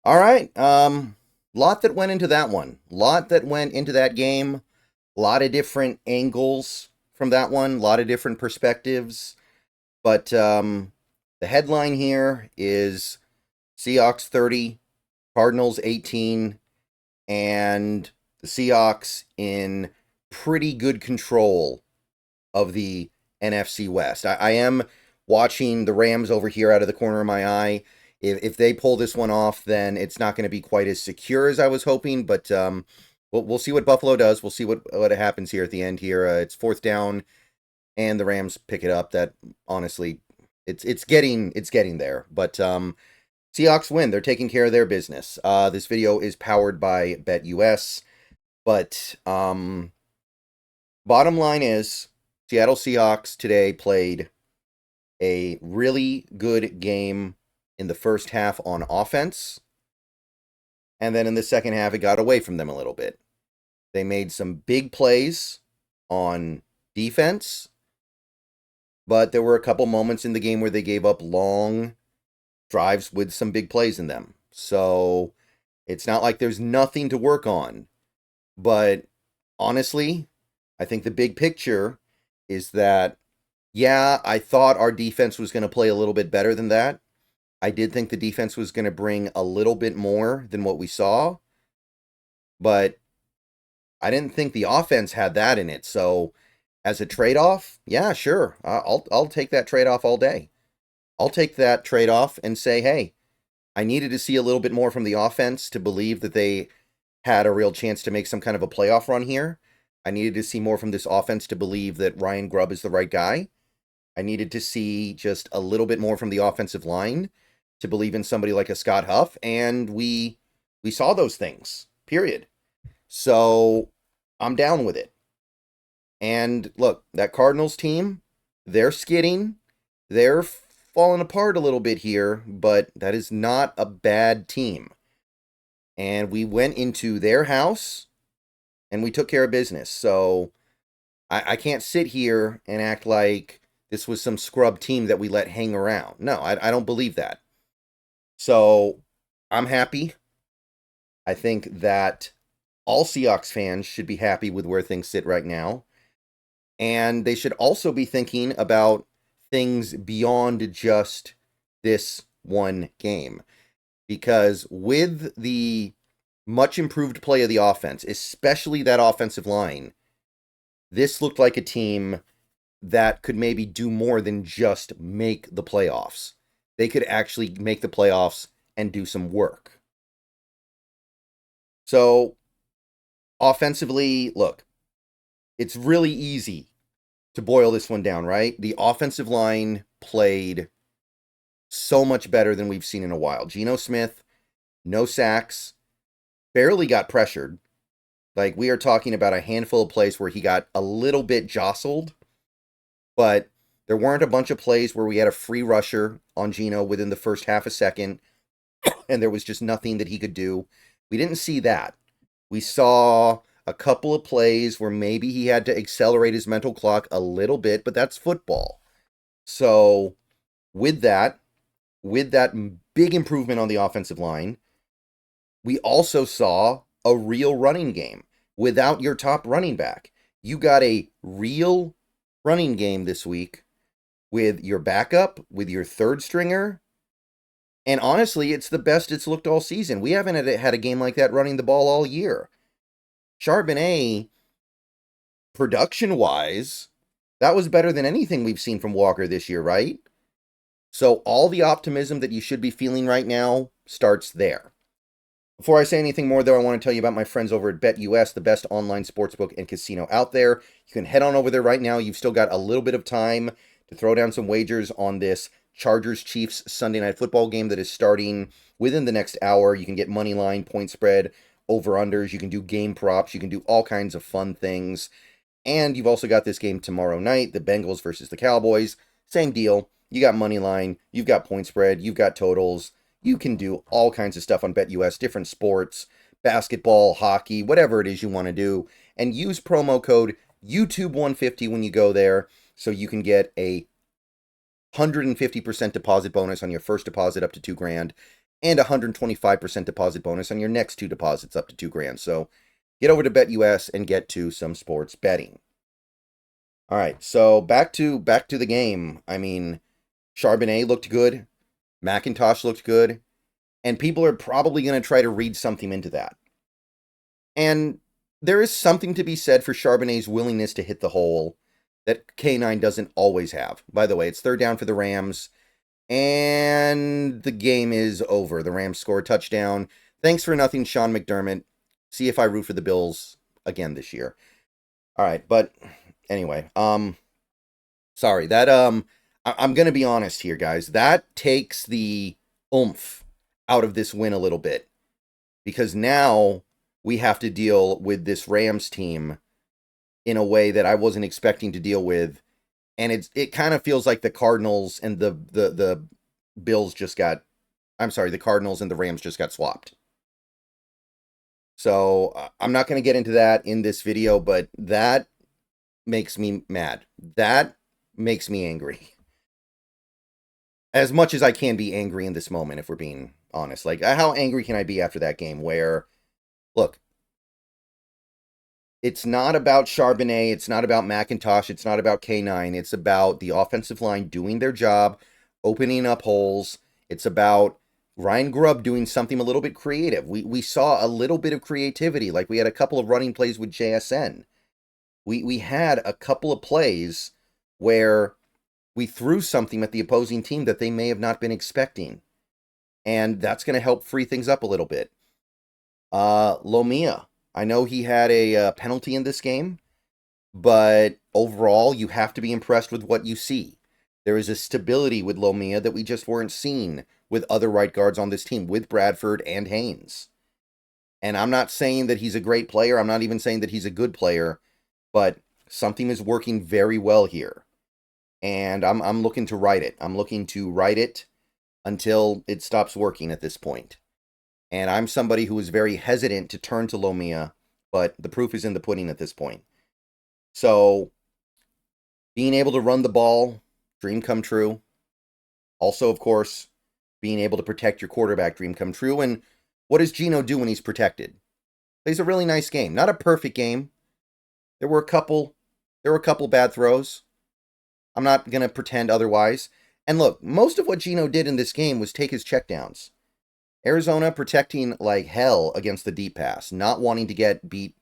All right. Lot that went into that one. Lot that went into that game. A lot of different angles from that one. A lot of different perspectives. But the headline here is Seahawks 30, Cardinals 18, and the Seahawks in pretty good control of the NFC West. I am watching the Rams over here out of the corner of my eye. If they pull this one off, then it's not going to be quite as secure as I was hoping. But we'll see what Buffalo does. We'll see what happens here at the end here. It's fourth down, and the Rams pick it up. That honestly, it's getting there. But Seahawks win. They're taking care of their business. This video is powered by BetUS. But bottom line is Seattle Seahawks today played a really good game in the first half on offense. And then in the second half, it got away from them a little bit. They made some big plays on defense, but there were a couple moments in the game where they gave up long drives with some big plays in them. So it's not like there's nothing to work on. But honestly, I think the big picture is that, yeah, I thought our defense was going to play a little bit better than that. I did think the defense was going to bring a little bit more than what we saw. But I didn't think the offense had that in it. So as a trade-off, yeah, sure. I'll take that trade-off all day. I'll take that trade-off and say, hey, I needed to see a little bit more from the offense to believe that they had a real chance to make some kind of a playoff run here. I needed to see more from this offense to believe that Ryan Grubb is the right guy. I needed to see just a little bit more from the offensive line to believe in somebody like a Scott Huff, and we saw those things, period. So I'm down with it. And look, that Cardinals team, they're skidding. They're falling apart a little bit here, but that is not a bad team. And we went into their house, and we took care of business. So I can't sit here and act like this was some scrub team that we let hang around. No, I don't believe that. So I'm happy. I think that all Seahawks fans should be happy with where things sit right now. And they should also be thinking about things beyond just this one game. Because with the much improved play of the offense, especially that offensive line, this looked like a team that could maybe do more than just make the playoffs. They could actually make the playoffs and do some work. So, offensively, look, it's really easy to boil this one down, right? The offensive line played so much better than we've seen in a while. Geno Smith, no sacks, barely got pressured. Like, we are talking about a handful of plays where he got a little bit jostled, but there weren't a bunch of plays where we had a free rusher on Geno within the first half a second, and there was just nothing that he could do. We didn't see that. We saw a couple of plays where maybe he had to accelerate his mental clock a little bit, but that's football. So with that big improvement on the offensive line, we also saw a real running game without your top running back. You got a real running game this week with your backup, with your third stringer. And honestly, it's the best it's looked all season. We haven't had a game like that running the ball all year. Charbonnet, production-wise, that was better than anything we've seen from Walker this year, right? So all the optimism that you should be feeling right now starts there. Before I say anything more, though, I want to tell you about my friends over at BetUS, the best online sportsbook and casino out there. You can head on over there right now. You've still got a little bit of time to throw down some wagers on this Chargers-Chiefs Sunday Night Football game that is starting within the next hour. You can get money line, point spread, over-unders. You can do game props. You can do all kinds of fun things. And you've also got this game tomorrow night, the Bengals versus the Cowboys. Same deal. You got money line. You've got point spread. You've got totals. You can do all kinds of stuff on BetUS, different sports, basketball, hockey, whatever it is you want to do. And use promo code YouTube150 when you go there so you can get a 150% deposit bonus on your first deposit up to $2,000. and 125% deposit bonus on your next 2 deposits up to $2,000. So get over to BetUS and get to some sports betting. All right, so back to the game. I mean, Charbonnet looked good, McIntosh looked good, and people are probably going to try to read something into that. And there is something to be said for Charbonnet's willingness to hit the hole that K9 doesn't always have. By the way, it's 3rd down for the Rams, and the game is over. The Rams score a touchdown. Thanks for nothing, Sean McDermott. See if I root for the Bills again this year. All right, but anyway, sorry, that I'm going to be honest here, guys. That takes the oomph out of this win a little bit, because now we have to deal with this Rams team in a way that I wasn't expecting to deal with, and it kind of feels like the Cardinals and the Bills just got, I'm sorry, the Cardinals and the Rams just got swapped. So I'm not going to get into that in this video, but that makes me mad. That makes me angry. As much as I can be angry in this moment, if we're being honest. Like, how angry can I be after that game where, look, it's not about Charbonnet, it's not about McIntosh, it's not about K9, it's about the offensive line doing their job, opening up holes. It's about Ryan Grubb doing something a little bit creative. We saw a little bit of creativity, like we had a couple of running plays with JSN. We had a couple of plays where we threw something at the opposing team that they may have not been expecting. And that's going to help free things up a little bit. Lomia, I know he had a penalty in this game, but overall, you have to be impressed with what you see. There is a stability with Lomia that we just weren't seeing with other right guards on this team, with Bradford and Haynes. And I'm not saying that he's a great player. I'm not even saying that he's a good player, but something is working very well here. And I'm looking to write it. I'm looking to write it until it stops working at this point. And I'm somebody who is very hesitant to turn to Lomia, but the proof is in the pudding at this point. So, being able to run the ball, dream come true. Also, of course, being able to protect your quarterback, dream come true. And what does Geno do when he's protected? Plays a really nice game. Not a perfect game. There were a couple bad throws. I'm not going to pretend otherwise. And look, most of what Geno did in this game was take his checkdowns. Arizona protecting like hell against the deep pass, not wanting to get beat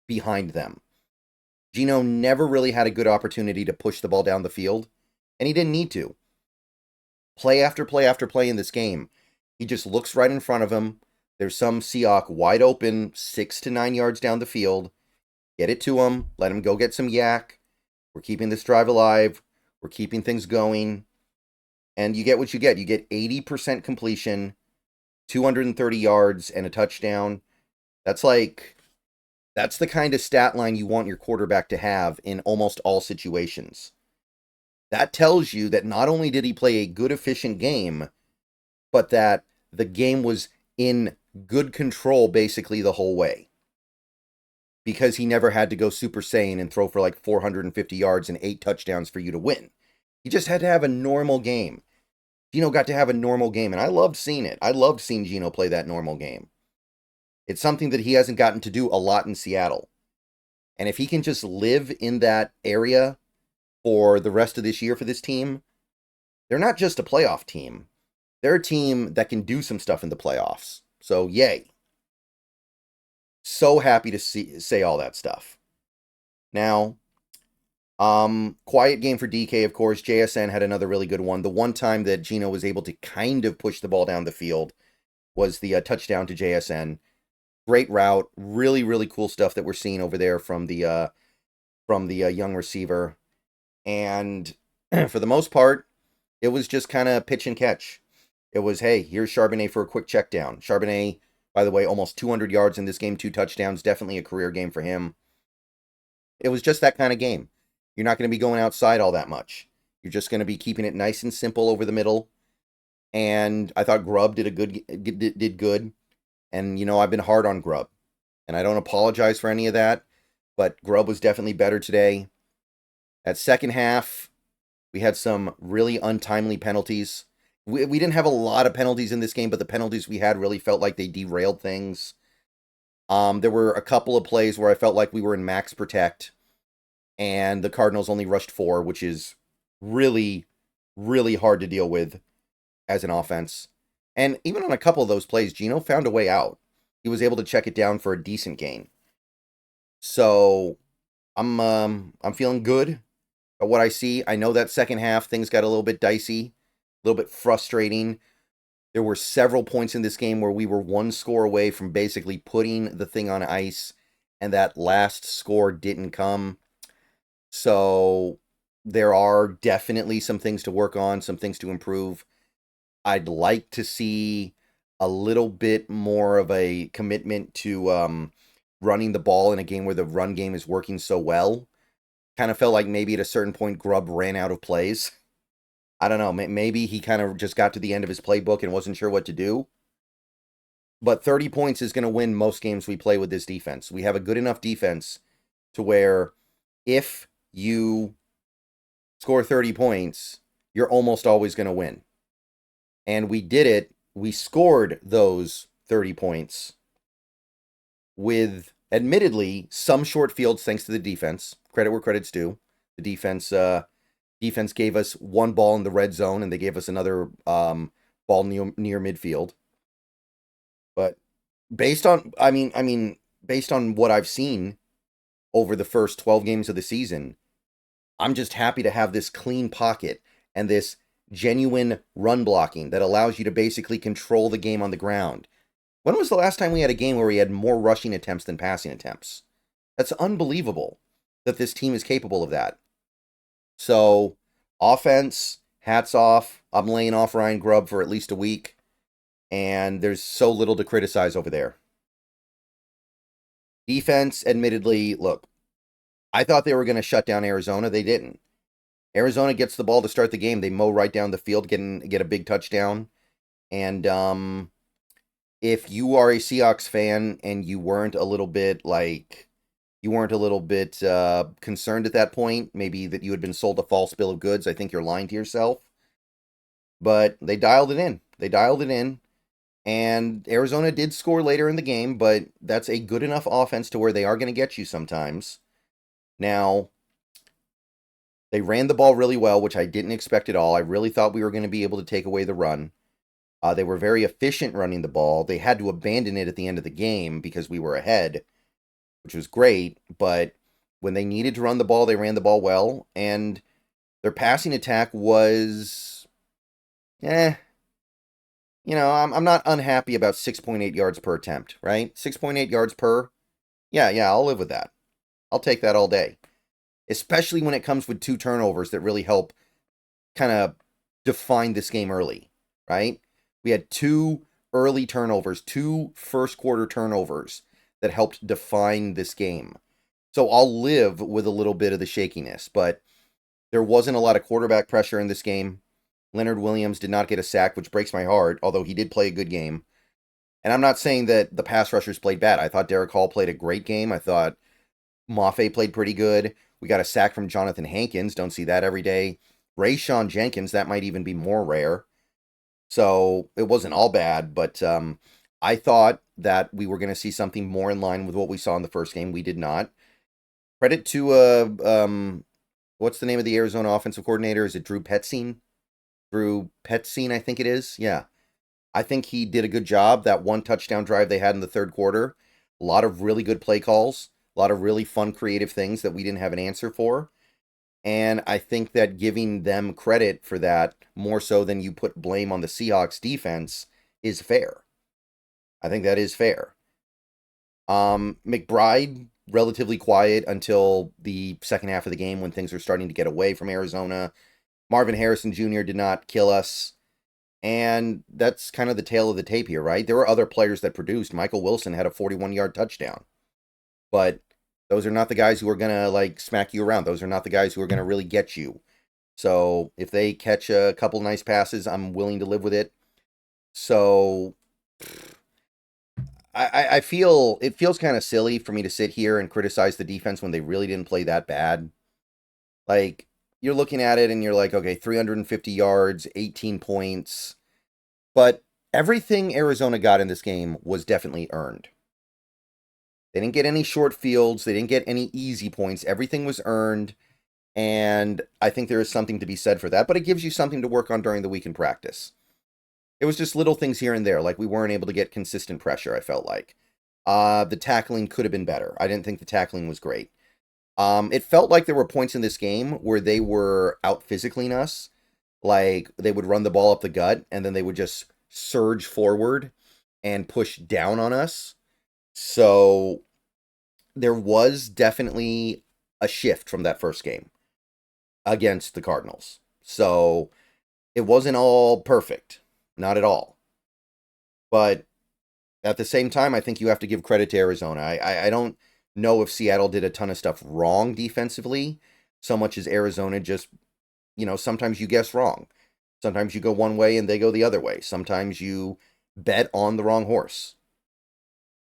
behind them. Geno never really had a good opportunity to push the ball down the field, and he didn't need to. Play after play after play in this game, he just looks right in front of him. There's some Seahawk wide open, 6 to 9 yards down the field. Get it to him. Let him go get some yak. We're keeping this drive alive. We're keeping things going. And you get what you get. You get 80% completion, 230 yards, and a touchdown. That's the kind of stat line you want your quarterback to have in almost all situations. That tells you that not only did he play a good, efficient game, but that the game was in good control basically the whole way. Because he never had to go Super Saiyan and throw for like 450 yards and 8 touchdowns for you to win. He just had to have a normal game. Geno got to have a normal game, and I loved seeing it. I loved seeing Geno play that normal game. It's something that he hasn't gotten to do a lot in Seattle. And if he can just live in that area for the rest of this year for this team, they're not just a playoff team. They're a team that can do some stuff in the playoffs. So, yay. So happy to say all that stuff. Now, quiet game for DK, of course. JSN had another really good one. The one time that Geno was able to kind of push the ball down the field was the touchdown to JSN. Great route. Really, really cool stuff that we're seeing over there from the young receiver. And for the most part, it was just kind of pitch and catch. It was, hey, here's Charbonnet for a quick check down. Charbonnet, by the way, almost 200 yards in this game, 2 touchdowns. Definitely a career game for him. It was just that kind of game. You're not going to be going outside all that much. You're just going to be keeping it nice and simple over the middle. And I thought Grubb did good. And, you know, I've been hard on Grubb. And I don't apologize for any of that. But Grubb was definitely better today. That second half, we had some really untimely penalties. We didn't have a lot of penalties in this game, but the penalties we had really felt like they derailed things. There were a couple of plays where I felt like we were in max protect, and the Cardinals only rushed 4, which is really, really hard to deal with as an offense. And even on a couple of those plays, Geno found a way out. He was able to check it down for a decent gain. So I'm feeling good about what I see. I know that second half things got a little bit dicey, a little bit frustrating. There were several points in this game where we were one score away from basically putting the thing on ice, and that last score didn't come. So there are definitely some things to work on, some things to improve. I'd like to see a little bit more of a commitment to running the ball in a game where the run game is working so well. Kind of felt like maybe at a certain point Grubb ran out of plays. I don't know. Maybe he kind of just got to the end of his playbook and wasn't sure what to do. But 30 points is going to win most games we play with this defense. We have a good enough defense to where if you score 30 points, you're almost always going to win. And we did it. We scored those 30 points with, admittedly, some short fields thanks to the defense. Credit where credit's due. The defense gave us one ball in the red zone, and they gave us another ball near midfield. But based on what I've seen over the first 12 games of the season, I'm just happy to have this clean pocket and this genuine run blocking that allows you to basically control the game on the ground. When was the last time we had a game where we had more rushing attempts than passing attempts? That's unbelievable that this team is capable of that. So, offense, hats off. I'm laying off Ryan Grubb for at least a week, and there's so little to criticize over there. Defense, admittedly, look, I thought they were going to shut down Arizona. They didn't. Arizona gets the ball to start the game. They mow right down the field, get a big touchdown. And if you are a Seahawks fan and you weren't a little bit concerned at that point, maybe that you had been sold a false bill of goods, I think you're lying to yourself. But they dialed it in. And Arizona did score later in the game, but that's a good enough offense to where they are going to get you sometimes. Now, they ran the ball really well, which I didn't expect at all. I really thought we were going to be able to take away the run. They were very efficient running the ball. They had to abandon it at the end of the game because we were ahead, which was great. But when they needed to run the ball, they ran the ball well. And their passing attack was, I'm not unhappy about 6.8 yards per attempt, right? 6.8 yards per. Yeah, I'll live with that. I'll take that all day. Especially when it comes with 2 turnovers that really help kind of define this game early, right? We had 2 early turnovers, 2 first quarter turnovers that helped define this game. So I'll live with a little bit of the shakiness, but there wasn't a lot of quarterback pressure in this game. Leonard Williams did not get a sack, which breaks my heart, although he did play a good game. And I'm not saying that the pass rushers played bad. I thought Derek Hall played a great game. I thought Mafe played pretty good. We got a sack from Jonathan Hankins. Don't see that every day. Rayshawn Jenkins, that might even be more rare. So it wasn't all bad, but I thought that we were going to see something more in line with what we saw in the first game. We did not. Credit to, what's the name of the Arizona offensive coordinator? Is it Drew Petzing? Drew Petzing, I think it is. Yeah. I think he did a good job. That one touchdown drive they had in the third quarter. A lot of really good play calls. A lot of really fun, creative things that we didn't have an answer for. And I think that giving them credit for that, more so than you put blame on the Seahawks defense, is fair. I think that is fair. McBride, relatively quiet until the second half of the game when things were starting to get away from Arizona. Marvin Harrison Jr. did not kill us. And that's kind of the tail of the tape here, right? There were other players that produced. Michael Wilson had a 41-yard touchdown. But those are not the guys who are going to, smack you around. Those are not the guys who are going to really get you. So if they catch a couple nice passes, I'm willing to live with it. So I feel it feels kind of silly for me to sit here and criticize the defense when they really didn't play that bad. you're looking at it and you're like, okay, 350 yards, 18 points. But everything Arizona got in this game was definitely earned. They didn't get any short fields. They didn't get any easy points. Everything was earned. And I think there is something to be said for that. But it gives you something to work on during the week in practice. It was just little things here and there. Like we weren't able to get consistent pressure, I felt like. The tackling could have been better. I didn't think the tackling was great. It felt like there were points in this game where they were out physicaling us. Like they would run the ball up the gut and then they would just surge forward and push down on us. So there was definitely a shift from that first game against the Cardinals. So it wasn't all perfect. Not at all. But at the same time, I think you have to give credit to Arizona. I don't know if Seattle did a ton of stuff wrong defensively, so much as Arizona just, sometimes you guess wrong. Sometimes you go one way and they go the other way. Sometimes you bet on the wrong horse.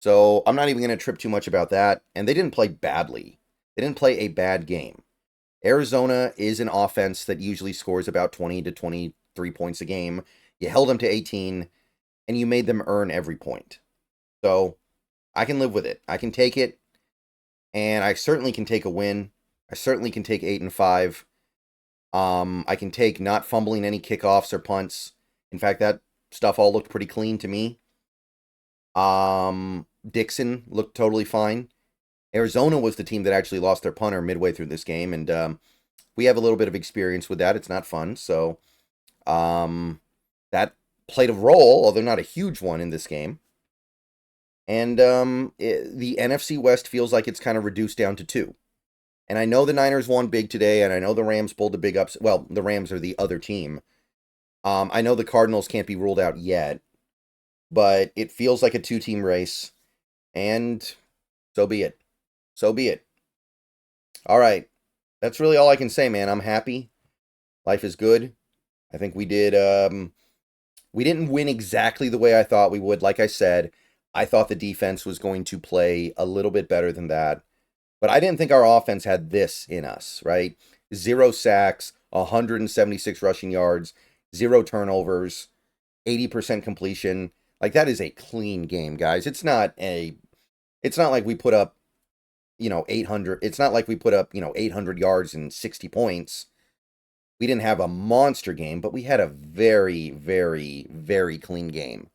So I'm not even going to trip too much about that. And they didn't play badly. They didn't play a bad game. Arizona is an offense that usually scores about 20 to 23 points a game. You held them to 18, and you made them earn every point. So I can live with it. I can take it, and I certainly can take a win. I certainly can take 8-5. I can take not fumbling any kickoffs or punts. In fact, that stuff all looked pretty clean to me. Dixon looked totally fine. Arizona was the team that actually lost their punter midway through this game, and we have a little bit of experience with that. It's not fun, so that played a role, although not a huge one in this game. And the NFC West feels like it's kind of reduced down to 2. And I know the Niners won big today, and I know the Rams pulled a big upset. Well, the Rams are the other team. I know the Cardinals can't be ruled out yet, but it feels like a 2-team race, and so be it. So be it. All right. That's really all I can say, man. I'm happy. Life is good. I think we did, we didn't win exactly the way I thought we would. Like I said, I thought the defense was going to play a little bit better than that. But I didn't think our offense had this in us, right? 0 sacks, 176 rushing yards, 0 turnovers, 80% completion. Like, that is a clean game, guys. It's not like we put up, 800. It's not like we put up, 800 yards and 60 points. We didn't have a monster game, but we had a very, very, very clean game.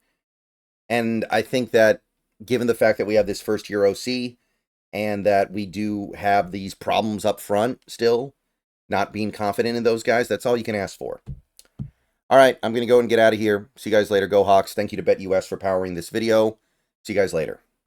And I think that given the fact that we have this first-year OC and that we do have these problems up front still, not being confident in those guys, that's all you can ask for. All right, I'm going to go and get out of here. See you guys later. Go Hawks. Thank you to BetUS for powering this video. See you guys later.